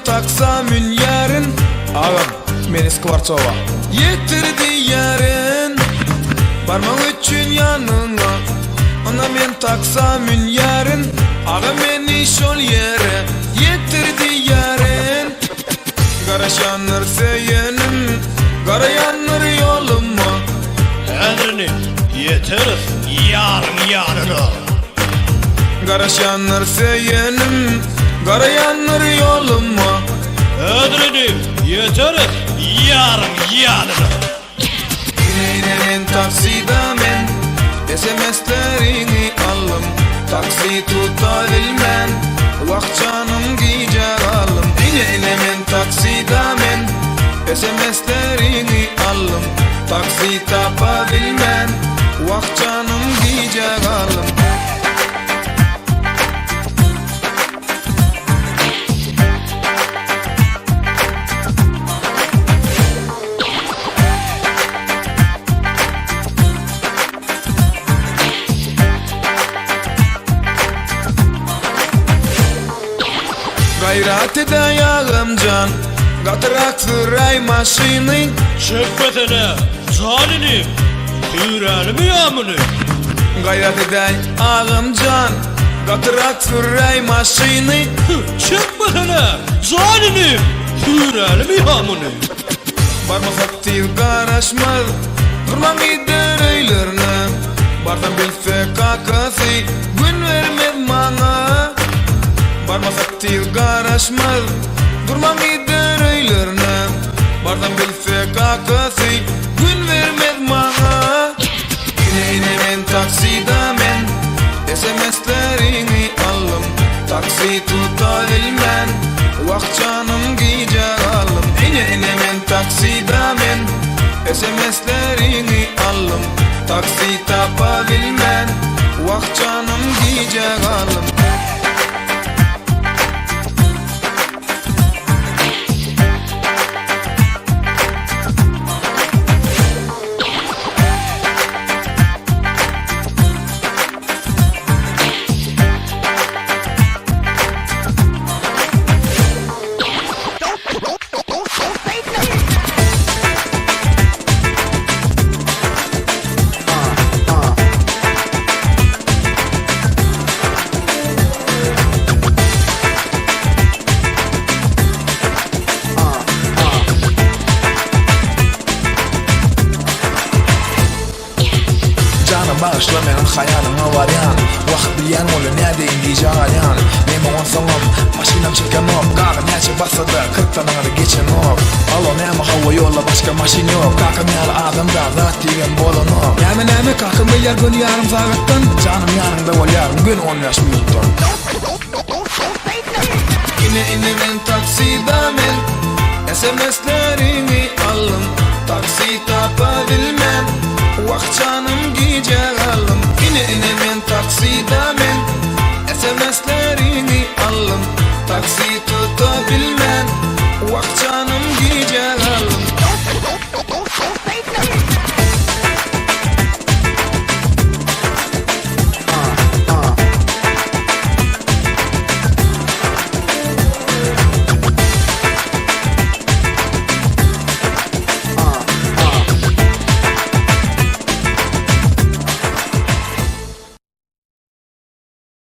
taksamın yarın. Ağam Menis Skvartsova yetirdi yarın. Barmak üçün yanına ona men taksamın yarın. Ağam beni şol yere yetirdi yarın. Garaşanır seyenim, garayanır yoluma. Edrini yeteriz yarın yarını. Garaşanır seyenim, garayanır yoluma. Edrini yeteriz yarın yarını. İneğinen taksida men SMS'lerini alım. Taksi tutabilmen Vakçanım giyecek alım. İneğinen taksida men SMS'lerini alım. Taksi tapabilmen Vakçanım giyecek alım. Gayratı da yağımcan Gatırak sıray maşini. Şekbetene zalinim Hürelimi yamını. Gayratı da yağımcan Gatırak sıray maşini. Şekbetene zalinim Hürelimi yamını. Barmasak til karışmaz Durmam gider eylerine. Bardan bilse kakası Gün vermez bana. Barmasak til karışmaz Durmam gider eylerine. Bardan bilse kakası Gün vermez bana. İneğinen taksida men SMS'lerini alım. Taksi tutabilmen Vakçanım giyecek alım. İneğinen taksida men SMS'lerini alım. Taksi tapabilmen Vakçanım giyecek alım. Bağışla benim hayalıma varyan. Vakit bilyen olu neredeyim diyeceğim alyan. Neyme on salım maşinam çeken hop. Kaka neçe basa da 40'tan ağrı geçen hop. Alo neyme hava yolla başka maşin yok. Kaka meyal adamda zat diyen bolon hop. Neyme kaka milyar gün yarım saattan. Canım yanımda ol yarım gün 15 minuttan. İneğinen taksida men SMS'lerini alım. Taksi tapabilmen Vakçanım giyecek alım.